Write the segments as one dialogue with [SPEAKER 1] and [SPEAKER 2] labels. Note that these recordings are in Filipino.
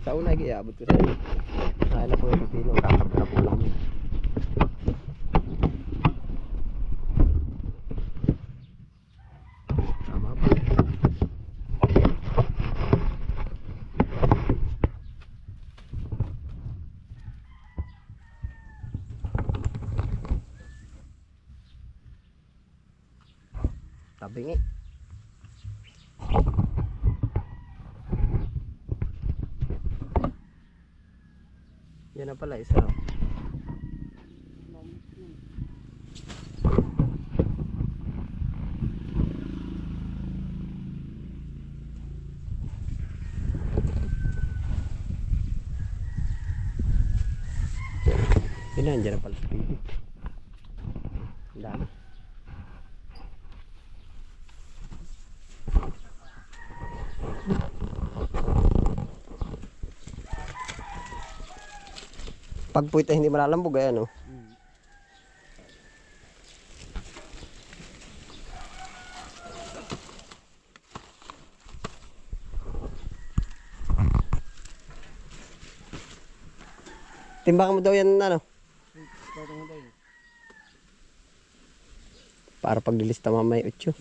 [SPEAKER 1] Sa una, iabot ko sa iyo. Kaya na po yung pipino. Kakabra po lang. Tama pa. Tabingi. Yan na pala isa. Yan na pala. Dami. Pag puwit ay hindi malalambog ay ano. Timbangan mo daw yan ano. Para paglilista mamay 8.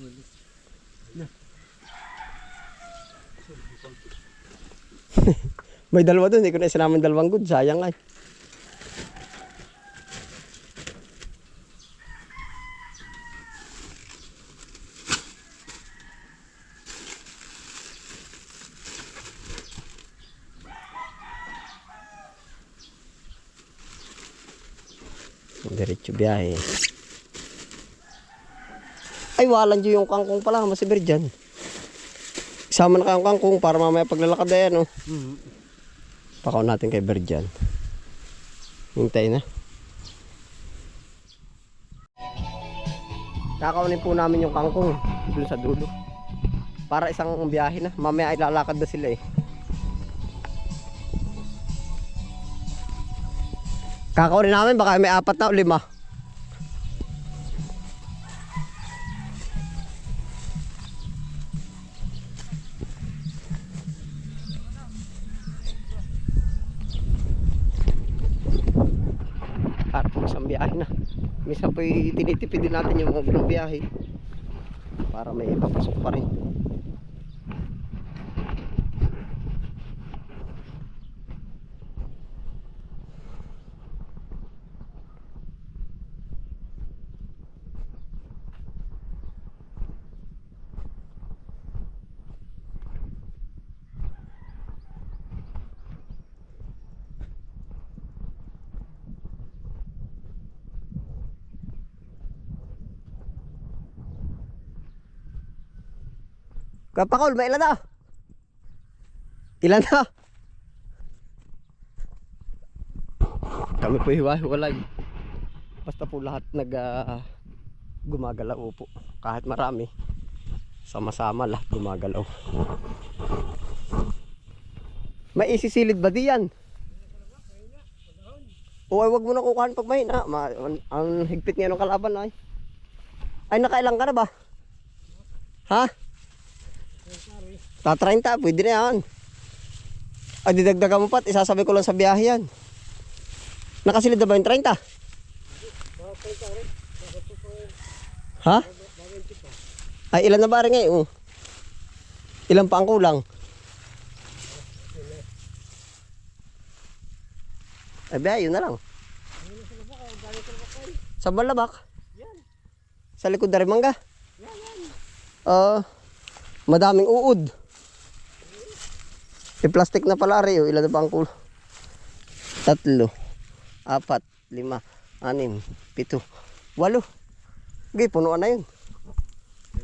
[SPEAKER 1] May dalawa doon, hindi ko na isinamin dalawang good, sayang ay. Diretso biyahe. Ay, walang dyan yung kangkong pala, masibir dyan. Isama na kang kangkong para mamaya paglalakad na yan, oh. Pakaw natin kay Berjan. Hintay na. Kakaunin po namin yung kangkong dun sa dulo. Para isang biyahe na. Mamaya ay lalakad na sila eh. Kakaunin namin baka may 4 na o 5. Para po isang biyahe na. Minsan po tinitipid din natin yung mga biyahe para may ipapasok pa rin. Kapakol, may ilan na? Ilan na? Kami po hiwa-hiwalay. Basta po lahat gumagalaw po. Kahit marami, sama-sama lahat gumagalaw. May isisilid ba diyan? O ay wag mo na kukuhan pag mahina. Ang higpit ngayon ng kalaban ay. Ay nakailang ka na ba? Ha? Ta-30, pwede na yan. Ay, didagdagan mo pat, isasabi ko lang sa biyahe yan. Nakasilid na ba yung 30? Ha? Ay, ilan na ba rin ngayon? Ilan pa ang kulang? Ay, biyahe, yun na lang. Sa Balabak? Sa likod na rin mangga? Madaming uod. I-plastic na pala rin. Ilan na ba ang kulo? 3, 4, 5, 6, 7, 8. Okay, punuan na yun.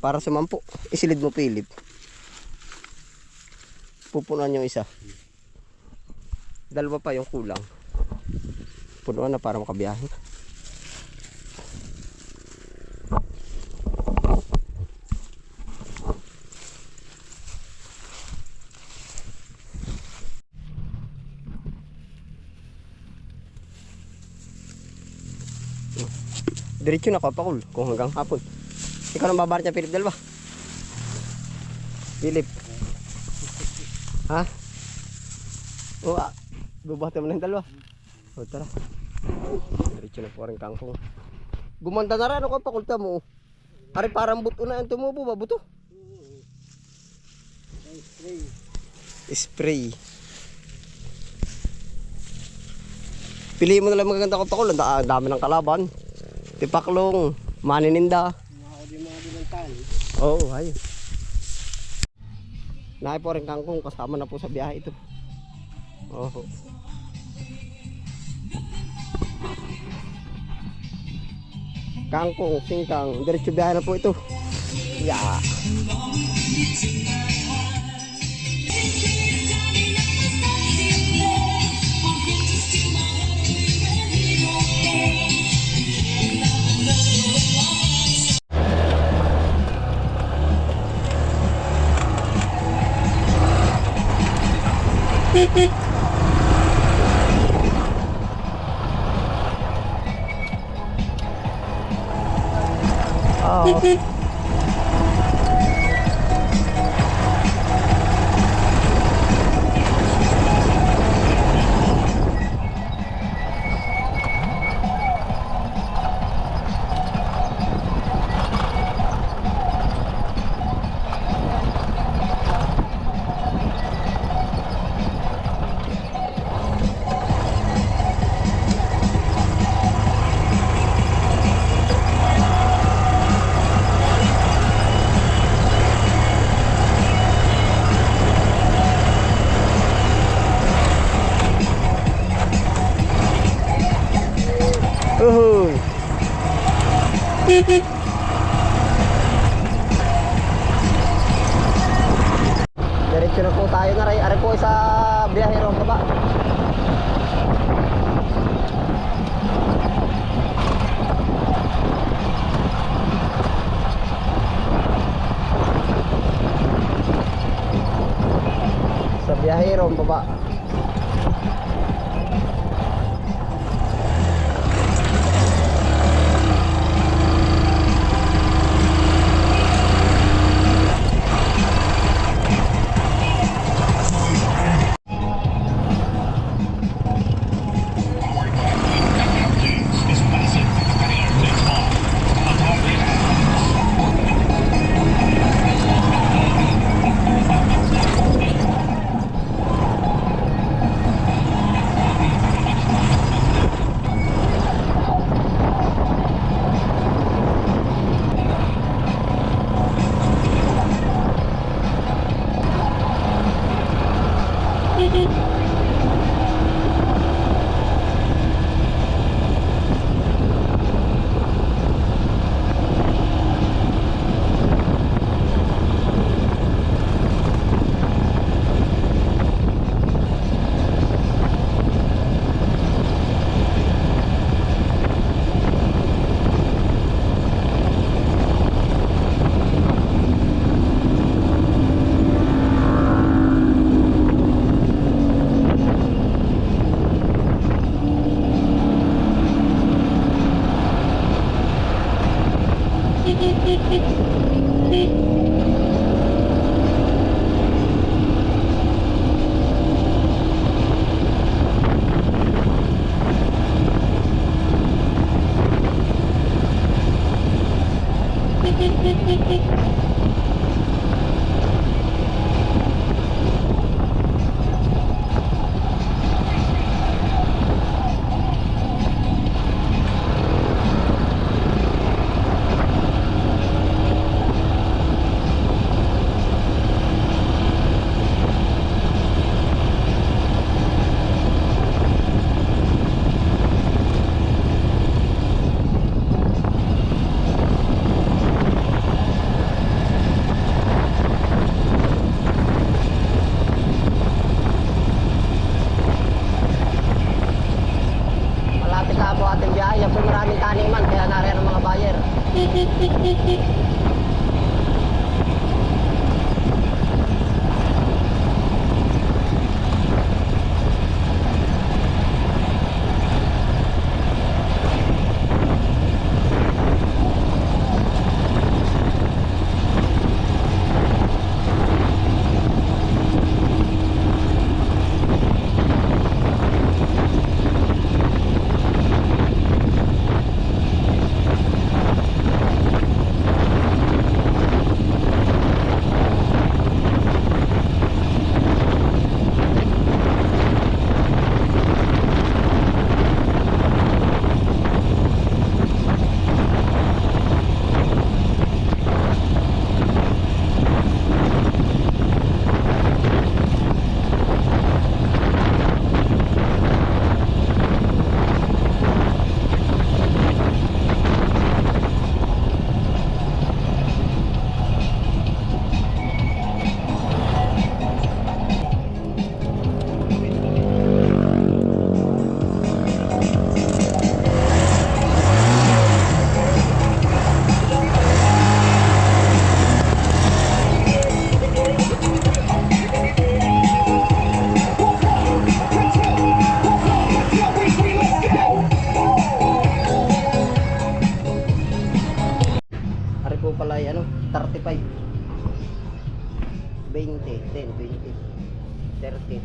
[SPEAKER 1] Para sa 10. Isilid mo Philip. Pupunuan yung isa. 2 pa yung kulang. Punuan na para makabiyahe. Diretso na kapakul kung hanggang hapon. Ikaw nang babarat niya, Philip, dalawa. Philip. Ha? O, bubahati mo na yung dalawa. O, tara. Diretso na po rin kangkong. Gumanda na rin, ako pakulta mo. Ari parang buto na yung tumubo ba, buto? Spray. Piliin mo na lang magaganda ko pakul. Ang dami ng kalaban. Tipaklong, manininda. Oo, ayun. Nahay po rin kangkong, kasama na po sa biyahe ito. Oo. Kangkong, singkang, diretso biyahe na po ito. Yeah. Uhuy. Diretso na po tayo na rin. Ari po sa biyahero baba. Sa biyahero baba.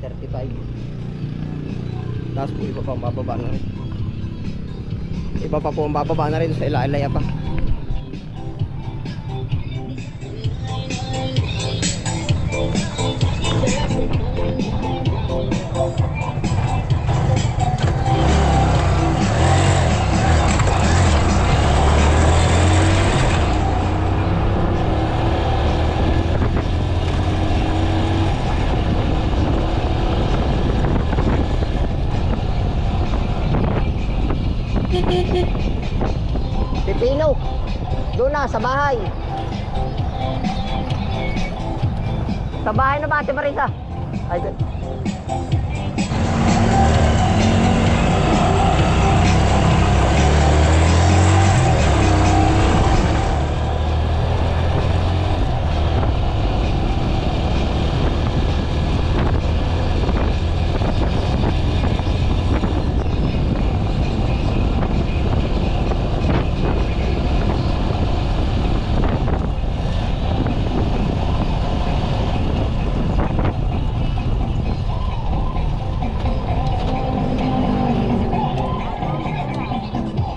[SPEAKER 1] 35. Tapos po iba pa ang bababa na rin. Iba pa po ang bababa na rin sa Ilaya pa. Pipino, doon na sa bahay. Sa bahay na ba, Ate Marisa? Ay, doon.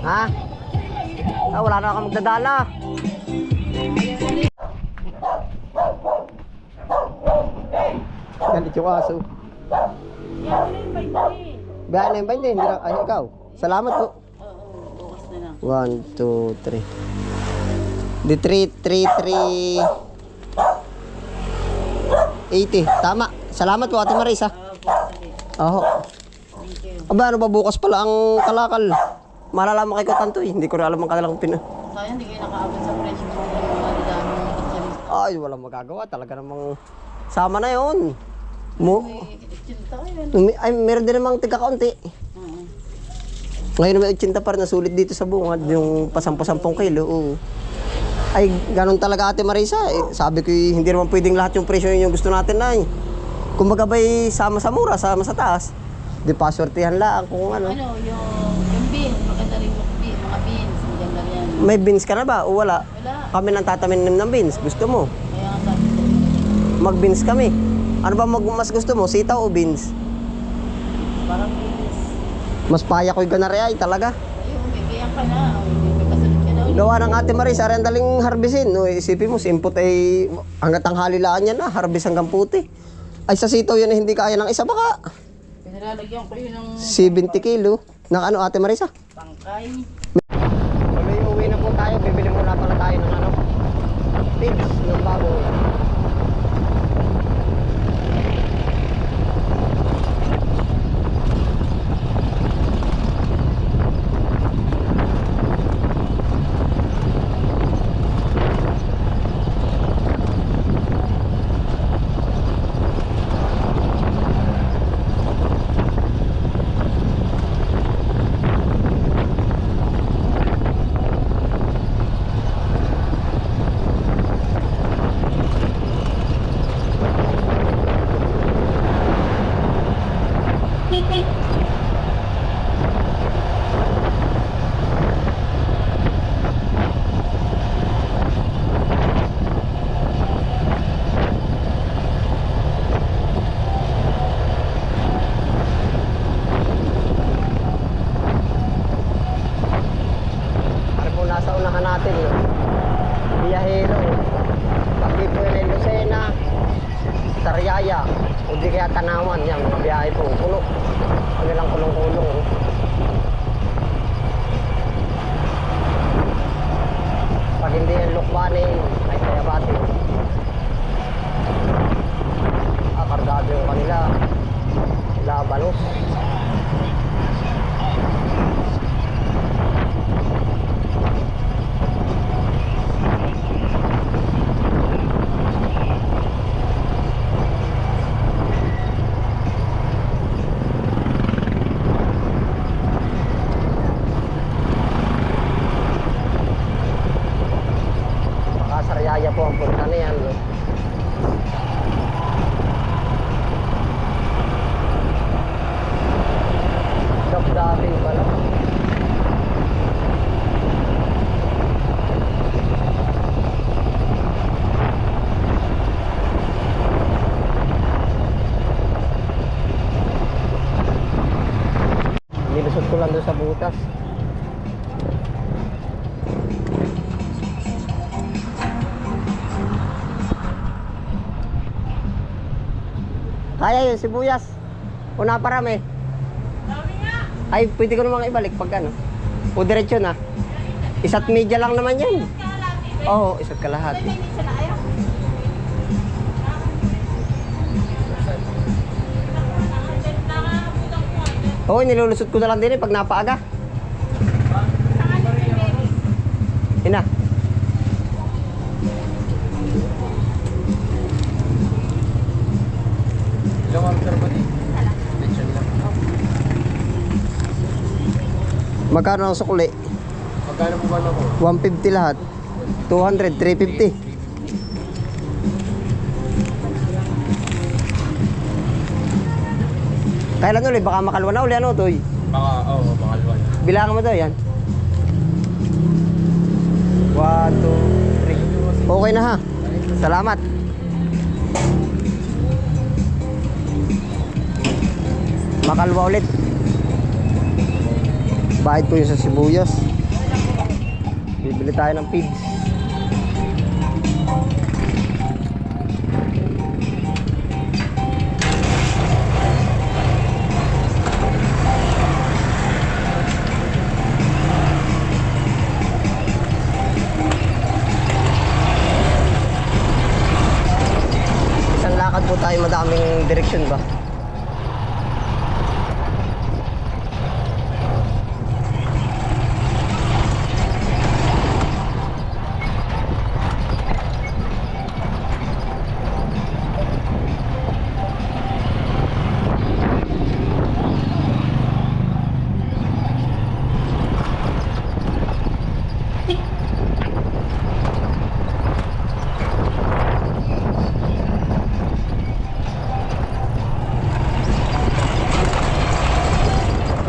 [SPEAKER 1] Ha? Ah, wala na akong magdadala. Galit yung aso. Biyahe na yung 20, hindi na, ay ikaw. Salamat po.
[SPEAKER 2] Bukas na lang.
[SPEAKER 1] 1, 2, 3. Di 3, 80. Tama. Salamat po, Ate Marisa.
[SPEAKER 2] Bukas ulit.
[SPEAKER 1] Oho.
[SPEAKER 2] Thank you.
[SPEAKER 1] Aba, ano ba bukas pala ang kalakal? Malalaman kay Katanto eh. Hindi ko rin alam ang kanilang pina.
[SPEAKER 2] Sayang, hindi kayo nakaabot sa presyo ng mga dami ng kitchen.
[SPEAKER 1] Ay, walang magagawa. Talaga namang sama na yun. Mo,
[SPEAKER 2] Kitchen tayo.
[SPEAKER 1] ay, meron din namang tigka-kaunti. Ngayon may 80 pa rin na sulit dito sa bungad. Yung pasampo-sampung kilo. Oo. Ay, ganun talaga Ate Marisa. Eh, sabi ko hindi naman pwedeng lahat yung presyo yung gusto natin na eh. Kumbaga ba'y sama sa mura, sama sa taas. Di pa swertihan lang kung ano.
[SPEAKER 2] Ano, yung beans. Maganda rin yung mga beans. Maganda yan.
[SPEAKER 1] May beans ka na ba o wala?
[SPEAKER 2] Wala.
[SPEAKER 1] Kami nang tatamin ng beans. Gusto mo?
[SPEAKER 2] Kaya nga sabi ko,
[SPEAKER 1] Mag-beans kami. Ano ba mas gusto mo? Sitaw o beans?
[SPEAKER 2] parang beans.
[SPEAKER 1] Mas paya ko'y ganari ay talaga.
[SPEAKER 2] Ayun, bibigyan ka na. May kasunod ka na ulit.
[SPEAKER 1] Gawa ng Ate Marisa, ang daling harbisin. No, isipin mo, simpot ay hanggat ang halilaan yan na, harbis hanggang puti. Ay sa sitaw yun ay hindi kaya ng isa baka.
[SPEAKER 2] Pinalalagyan ko yun ng
[SPEAKER 1] 70 kilo. Ng ano Ate Marisa?
[SPEAKER 2] pangkay.
[SPEAKER 1] Tuloy uwi na po tayo, bibili muna pala tayo ng ano, pigs ng baboy. Para po nasa unahan natin, no? Biyahero, pagi po yun ay Lucena, Sariaya, o di kaya Tanawan, yan, mga biyahe po, puno. Ano lang po lang doon sa butas. Kaya yun, sibuyas. Una parami. Ay, pwede ko namang ibalik pag ano. O diretso na. Isa't media lang naman yan. Oo, isa't kalahati. Oo, nilulusot ko na lang din pag napaaga. Ina.
[SPEAKER 3] Ilang order ba di? Lechon lang.
[SPEAKER 1] Magkano ang sukli?
[SPEAKER 3] Magkano po ba na po?
[SPEAKER 1] 150 lahat. 200, 350. Kailan ulit? Baka makalwa na uli. Ano to?
[SPEAKER 3] Baka, oo, baka luwan.
[SPEAKER 1] Bilangan mo to, yan. 1, 2, 3. Okay na ha. Salamat. Makalwa ulit. Bahid ko yung sa sibuyas. Bibili tayo ng pigs. Isang lakad po tayo, madaming direksyon ba?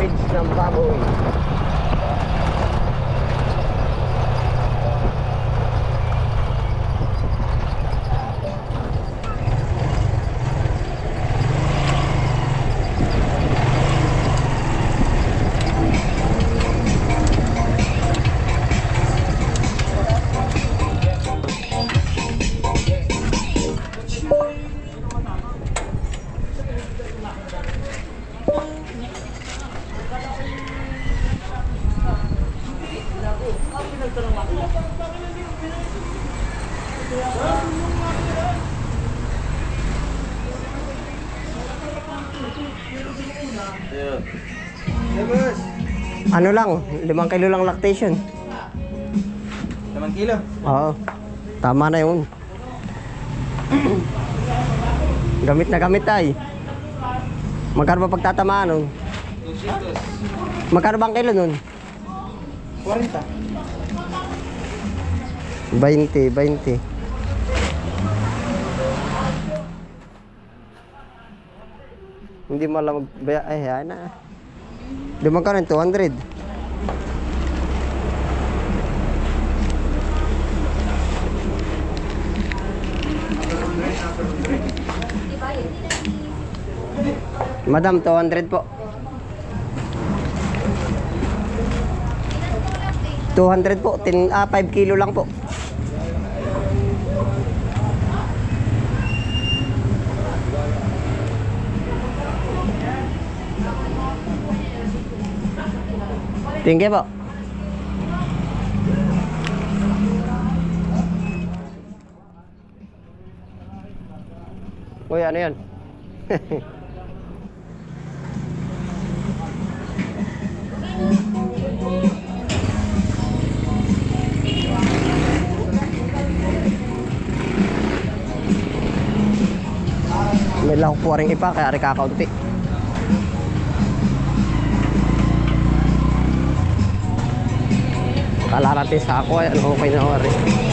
[SPEAKER 1] Pigs ng baboy. Ano lang, 5 kilo lang lactation.
[SPEAKER 3] 5 kilo?
[SPEAKER 1] Oo. Tama na yun. Gamit na gamit ay. Magkano ba pagtatamaan nun?
[SPEAKER 3] 200.
[SPEAKER 1] Magkano ba ang kilo nun?
[SPEAKER 3] 40.
[SPEAKER 1] 20, 20. Hindi mo alam magbaya. Ay, yan na. Di magkano 200. Madam, 200 po. 200 po. 5 kilo lang po. Thank you po. Uy, ano yan? May lahok po rin ipa, kaya rin kakaunti. Kala natin sa ako, ay ano, okay na rin.